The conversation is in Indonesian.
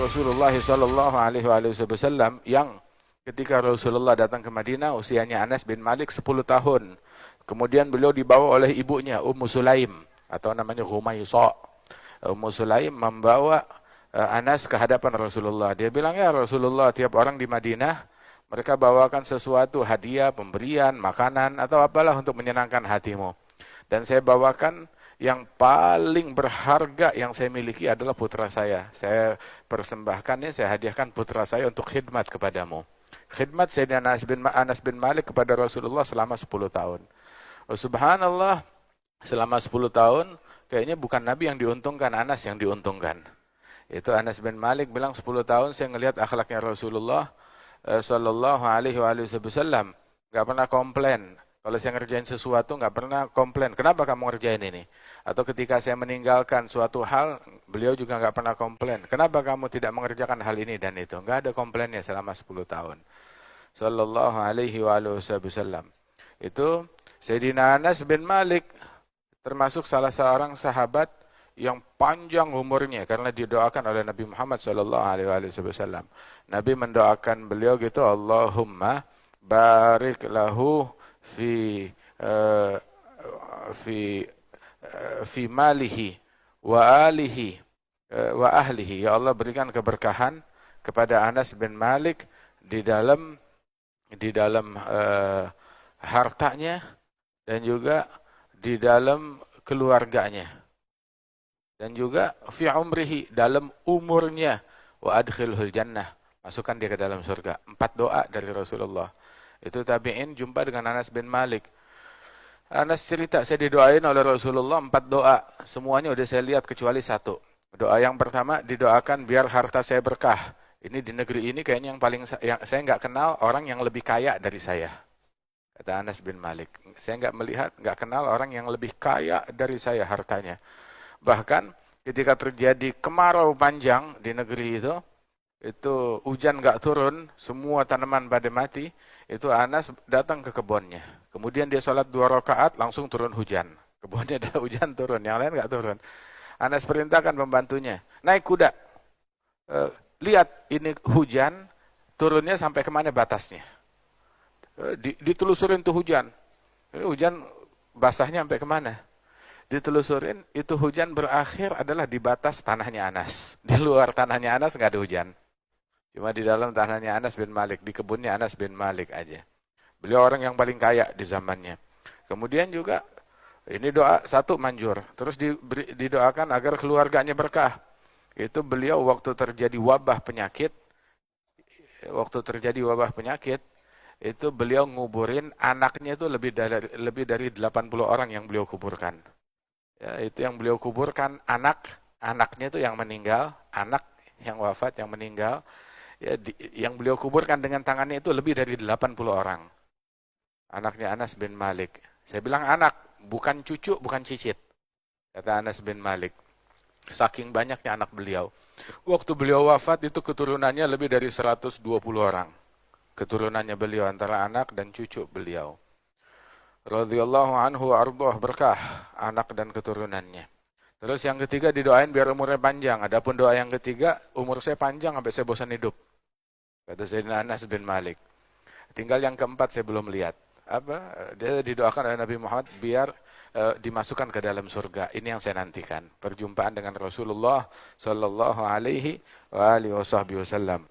Rasulullah sallallahu alaihi wasallam yang ketika Rasulullah datang ke Madinah usianya Anas bin Malik 10 tahun. Kemudian beliau dibawa oleh ibunya Ummu Sulaim atau namanya Humaysa. Ummu Sulaim membawa Anas ke hadapan Rasulullah. Dia bilang, "Ya Rasulullah, tiap orang di Madinah mereka bawakan sesuatu, hadiah, pemberian, makanan atau apalah untuk menyenangkan hatimu. Dan saya bawakan yang paling berharga yang saya miliki adalah putra saya. Saya persembahkannya, saya hadiahkan putra saya untuk khidmat kepadamu." Khidmat Sayyidina Anas bin Malik kepada Rasulullah selama 10 tahun. Oh, subhanallah, selama 10 tahun kayaknya bukan Nabi yang diuntungkan, Anas yang diuntungkan. Itu Anas bin Malik bilang 10 tahun saya ngelihat akhlaknya Rasulullah sallallahu alaihi wasallam, nggak pernah komplain. Kalau saya ngerjain sesuatu nggak pernah komplain. Kenapa kamu ngerjain ini? Atau ketika saya meninggalkan suatu hal, beliau juga nggak pernah komplain. Kenapa kamu tidak mengerjakan hal ini dan itu? Nggak ada komplainnya selama 10 tahun. Sallallahu alaihi wasallam. Itu Sayyidina Anas bin Malik termasuk salah seorang sahabat yang panjang umurnya karena didoakan oleh Nabi Muhammad sallallahu alaihi wasallam. Nabi mendoakan beliau gitu, Allahumma barik lahu fi fi fi malihi wa alihi wa ahlihi. Ya Allah, berikan keberkahan kepada Anas bin Malik di dalam hartanya dan juga di dalam keluarganya. Dan juga fi umrihi, dalam umurnya, wa adkhilhul jannah, masukkan dia ke dalam surga. 4 doa dari Rasulullah. Itu tabi'in jumpa dengan Anas bin Malik. Anas cerita, saya didoain oleh Rasulullah 4 doa. Semuanya udah saya lihat kecuali 1. Doa yang pertama didoakan biar harta saya berkah. Ini di negeri ini kayaknya yang saya nggak kenal orang yang lebih kaya dari saya. Kata Anas bin Malik. Saya nggak kenal orang yang lebih kaya dari saya hartanya. Bahkan ketika terjadi kemarau panjang di negeri itu hujan nggak turun, semua tanaman pada mati, itu Anas datang ke kebunnya. Kemudian dia sholat 2 rakaat, langsung turun hujan. Kebunnya ada hujan turun, yang lain nggak turun. Anas perintahkan pembantunya, naik kuda. Lihat ini hujan, turunnya sampai kemana batasnya. Ditelusurin tuh hujan. Hujan basahnya sampai kemana. Ditelusurin, itu hujan berakhir adalah di batas tanahnya Anas. Di luar tanahnya Anas nggak ada hujan. Cuma di dalam tanahnya Anas bin Malik, di kebunnya Anas bin Malik aja. Beliau orang yang paling kaya di zamannya. Kemudian juga, ini doa 1 manjur. Terus didoakan agar keluarganya berkah. Itu beliau waktu terjadi wabah penyakit, itu beliau nguburin anaknya itu lebih dari 80 orang yang beliau kuburkan. Ya, itu yang beliau kuburkan anaknya itu yang meninggal, anak yang wafat yang meninggal, ya, yang beliau kuburkan dengan tangannya itu lebih dari 80 orang. Anaknya Anas bin Malik. Saya bilang anak, bukan cucu, bukan cicit. Kata Anas bin Malik. Saking banyaknya anak beliau. Waktu beliau wafat itu keturunannya lebih dari 120 orang. Keturunannya beliau antara anak dan cucu beliau. Radhiyallahu anhu ardhah, berkah anak dan keturunannya. Terus yang ketiga didoain biar umurnya panjang. Adapun doa yang ketiga, umur saya panjang sampai saya bosan hidup. Kata Sayyidina Anas bin Malik. Tinggal yang keempat saya belum lihat. Dia didoakan oleh Nabi Muhammad biar dimasukkan ke dalam surga. Ini yang saya nantikan. Perjumpaan dengan Rasulullah sallallahu alaihi wasallam.